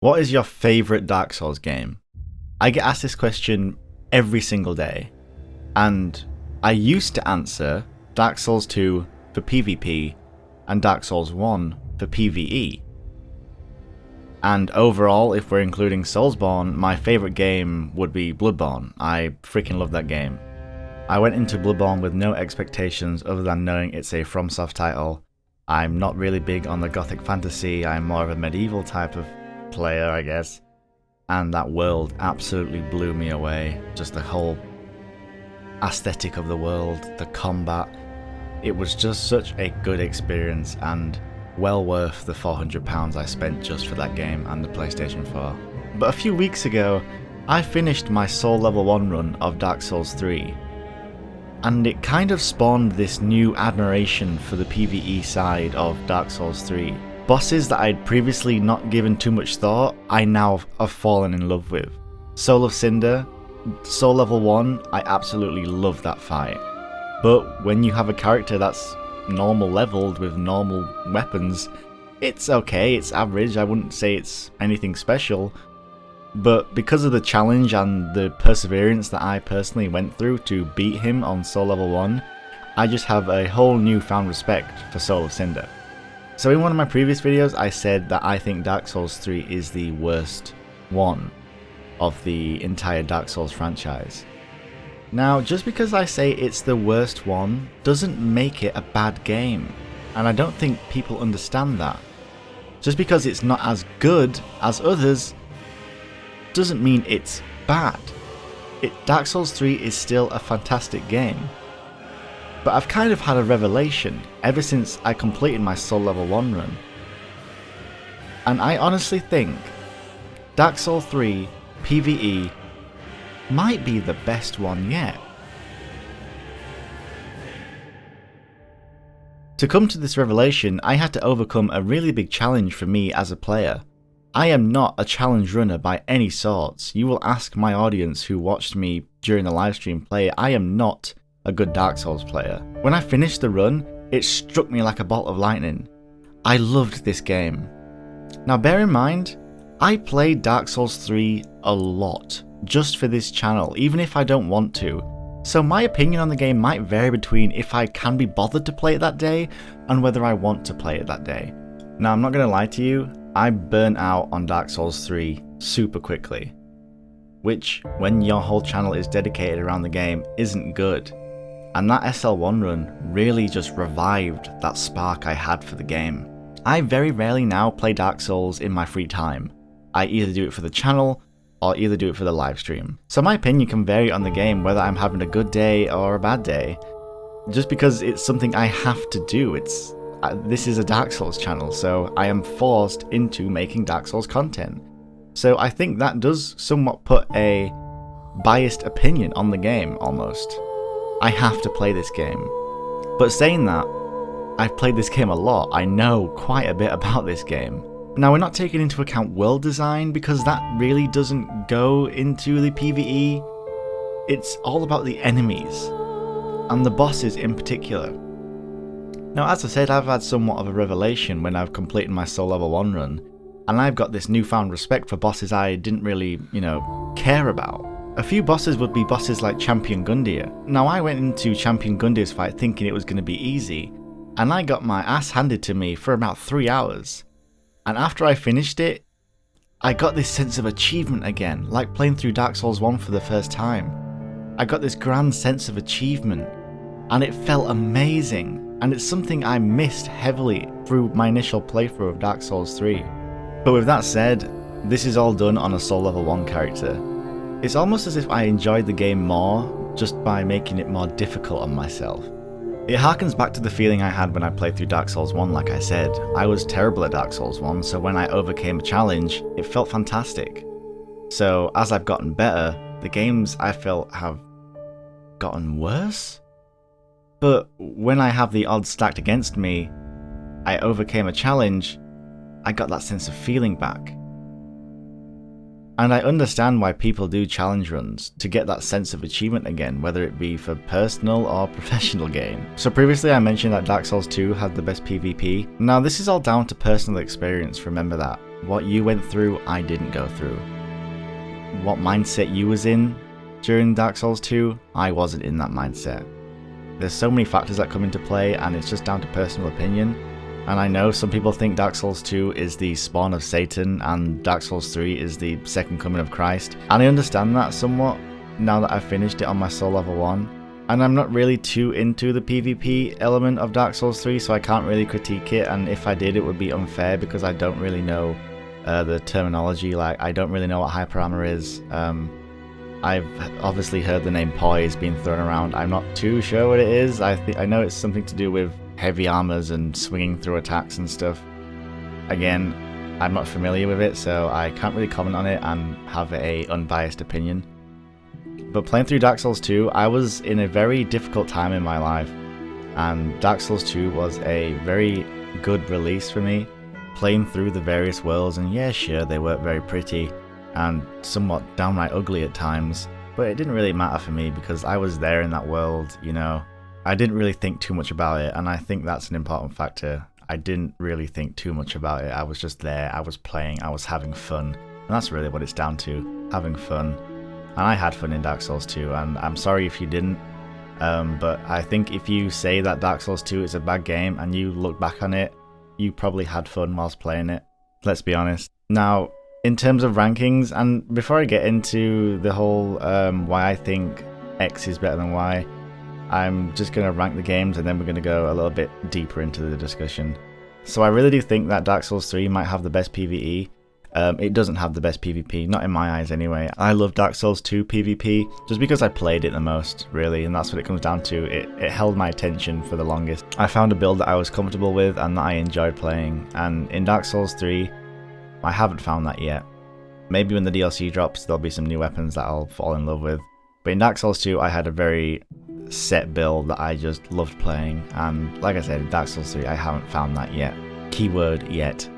What is your favourite Dark Souls game? I get asked this question every single day, and I used to answer Dark Souls 2 for PvP and Dark Souls 1 for PvE. And overall, if we're including Soulsborne, my favourite game would be Bloodborne. I freaking love that game. I went into Bloodborne with no expectations other than knowing it's a FromSoft title. I'm not really big on the gothic fantasy, I'm more of a medieval type of player, I guess. And that world absolutely blew me away. Just the whole aesthetic of the world, the combat. It was just such a good experience and well worth the £400 I spent just for that game and the PlayStation 4. But a few weeks ago, I finished my Soul Level 1 run of Dark Souls 3. And it kind of spawned this new admiration for the PvE side of Dark Souls 3. Bosses that I'd previously not given too much thought, I now have fallen in love with. Soul of Cinder, Soul Level 1, I absolutely love that fight. But when you have a character that's normal leveled with normal weapons, it's okay, it's average, I wouldn't say it's anything special. But because of the challenge and the perseverance that I personally went through to beat him on Soul Level 1, I just have a whole newfound respect for Soul of Cinder. So in one of my previous videos I said that I think Dark Souls 3 is the worst one of the entire Dark Souls franchise. Now, just because I say it's the worst one doesn't make it a bad game, and I don't think people understand that. Just because it's not as good as others doesn't mean it's bad. Dark Souls 3 is still a fantastic game. But I've kind of had a revelation ever since I completed my Soul Level 1 run. And I honestly think Dark Souls 3 PvE might be the best one yet. To come to this revelation, I had to overcome a really big challenge for me as a player. I am not a challenge runner by any sorts. You will ask my audience who watched me during the livestream play, I am not a good Dark Souls player. When I finished the run, it struck me like a bolt of lightning. I loved this game. Now bear in mind, I played Dark Souls 3 a lot, just for this channel, even if I don't want to. So my opinion on the game might vary between if I can be bothered to play it that day, and whether I want to play it that day. Now I'm not going to lie to you, I burnt out on Dark Souls 3 super quickly. Which, when your whole channel is dedicated around the game, isn't good. And that SL1 run really just revived that spark I had for the game. I very rarely now play Dark Souls in my free time. I either do it for the channel, or either do it for the live stream. So my opinion can vary on the game whether I'm having a good day or a bad day. Just because it's something I have to do. This is a Dark Souls channel, so I am forced into making Dark Souls content. So I think that does somewhat put a biased opinion on the game, almost. I have to play this game. But saying that, I've played this game a lot. I know quite a bit about this game. Now we're not taking into account world design because that really doesn't go into the PvE. It's all about the enemies, and the bosses in particular. Now as I said, I've had somewhat of a revelation when I've completed my Soul Level 1 run, and I've got this newfound respect for bosses I didn't really, care about. A few bosses would be bosses like Champion Gundyr. Now I went into Champion Gundyr's fight thinking it was going to be easy, and I got my ass handed to me for about 3 hours. And after I finished it, I got this sense of achievement again, like playing through Dark Souls 1 for the first time. I got this grand sense of achievement, and it felt amazing, and it's something I missed heavily through my initial playthrough of Dark Souls 3. But with that said, this is all done on a Soul Level 1 character. It's almost as if I enjoyed the game more just by making it more difficult on myself. It harkens back to the feeling I had when I played through Dark Souls 1, like I said. I was terrible at Dark Souls 1, so when I overcame a challenge, it felt fantastic. So as I've gotten better, the games I felt have gotten worse? But when I have the odds stacked against me, I overcame a challenge, I got that sense of feeling back. And I understand why people do challenge runs, to get that sense of achievement again, whether it be for personal or professional gain. So previously I mentioned that Dark Souls 2 had the best PvP. Now this is all down to personal experience, remember that. What you went through, I didn't go through. What mindset you was in during Dark Souls 2, I wasn't in that mindset. There's so many factors that come into play, and it's just down to personal opinion. And I know some people think Dark Souls 2 is the spawn of Satan and Dark Souls 3 is the second coming of Christ. And I understand that somewhat now that I've finished it on my soul level 1. And I'm not really too into the PvP element of Dark Souls 3, so I can't really critique it, and if I did it would be unfair because I don't really know the terminology. Like, I don't really know what hyper armor is. I've obviously heard the name poise being thrown around. I'm not too sure what it is. I know it's something to do with heavy armors and swinging through attacks and stuff. Again, I'm not familiar with it, so I can't really comment on it and have a unbiased opinion. But playing through Dark Souls 2, I was in a very difficult time in my life, and Dark Souls 2 was a very good release for me. Playing through the various worlds, and yeah, sure, they weren't very pretty and somewhat downright ugly at times, but it didn't really matter for me because I was there in that world, you know. I didn't really think too much about it, and I think that's an important factor. I didn't really think too much about it. I was just there, I was playing, I was having fun, and that's really what it's down to, having fun. And I had fun in Dark Souls 2, and I'm sorry if you didn't, but I think if you say that Dark Souls 2 is a bad game and you look back on it, you probably had fun whilst playing it. Let's be honest. Now, in terms of rankings, and before I get into the whole why I think X is better than Y, I'm just going to rank the games and then we're going to go a little bit deeper into the discussion. So I really do think that Dark Souls 3 might have the best PvE. It doesn't have the best PvP, not in my eyes anyway. I love Dark Souls 2 PvP just because I played it the most, really, and that's what it comes down to. It held my attention for the longest. I found a build that I was comfortable with and that I enjoyed playing, and in Dark Souls 3, I haven't found that yet. Maybe when the DLC drops, there'll be some new weapons that I'll fall in love with. But in Dark Souls 2, I had a very set build that I just loved playing, and like I said, in Dark Souls 3, I haven't found that yet. Keyword, yet.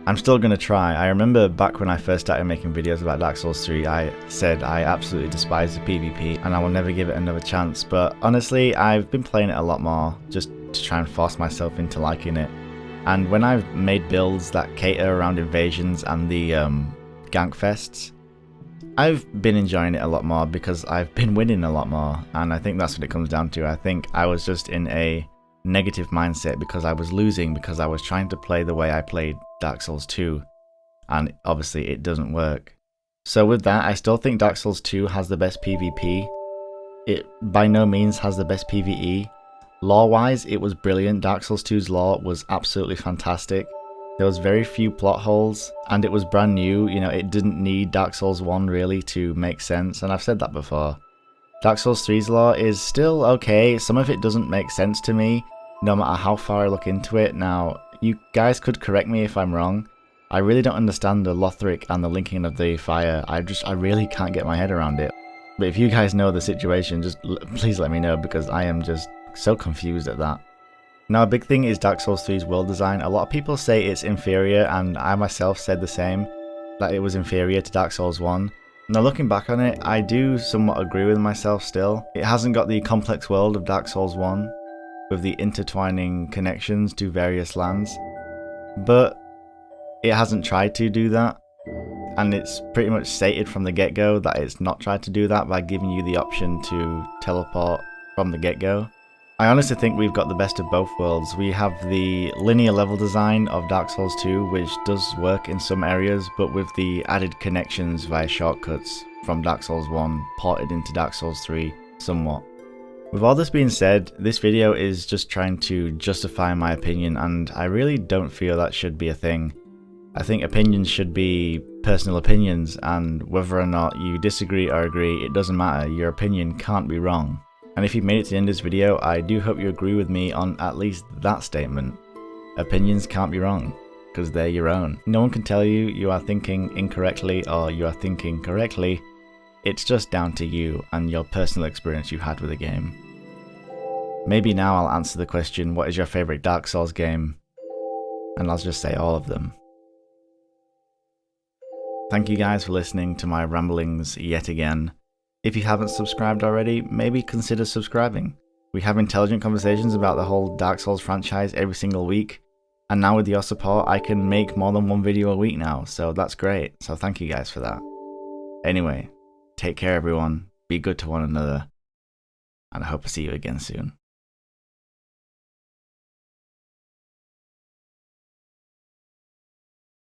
I'm still going to try. I remember back when I first started making videos about Dark Souls 3, I said I absolutely despise the PvP and I will never give it another chance, but honestly, I've been playing it a lot more just to try and force myself into liking it. And when I've made builds that cater around invasions and the gank fests, I've been enjoying it a lot more because I've been winning a lot more, and I think that's what it comes down to. I think I was just in a negative mindset because I was losing, because I was trying to play the way I played Dark Souls 2, and obviously it doesn't work. So with that, I still think Dark Souls 2 has the best PvP. It by no means has the best PvE. Lore-wise, it was brilliant. Dark Souls 2's lore was absolutely fantastic. There was very few plot holes, and it was brand new. You know, it didn't need Dark Souls 1 really to make sense, and I've said that before. Dark Souls 3's lore is still okay. Some of it doesn't make sense to me, no matter how far I look into it. Now, you guys could correct me if I'm wrong. I really don't understand the Lothric and the linking of the fire. I really can't get my head around it. But if you guys know the situation, just please let me know, because I am just so confused at that. Now, a big thing is Dark Souls 3's world design. A lot of people say it's inferior, and I myself said the same, that it was inferior to Dark Souls 1. Now, looking back on it, I do somewhat agree with myself still. It hasn't got the complex world of Dark Souls 1, with the intertwining connections to various lands, but it hasn't tried to do that, and it's pretty much stated from the get-go that it's not tried to do that by giving you the option to teleport from the get-go. I honestly think we've got the best of both worlds. We have the linear level design of Dark Souls 2, which does work in some areas, but with the added connections via shortcuts from Dark Souls 1 ported into Dark Souls 3 somewhat. With all this being said, this video is just trying to justify my opinion, and I really don't feel that should be a thing. I think opinions should be personal opinions, and whether or not you disagree or agree, it doesn't matter. Your opinion can't be wrong. And if you've made it to the end of this video, I do hope you agree with me on at least that statement. Opinions can't be wrong, because they're your own. No one can tell you you are thinking incorrectly or you are thinking correctly. It's just down to you and your personal experience you had with the game. Maybe now I'll answer the question, what is your favourite Dark Souls game? And I'll just say all of them. Thank you guys for listening to my ramblings yet again. If you haven't subscribed already, maybe consider subscribing. We have intelligent conversations about the whole Dark Souls franchise every single week. And now with your support, I can make more than one video a week now, so that's great. So thank you guys for that. Anyway, take care everyone, be good to one another, and I hope to see you again soon.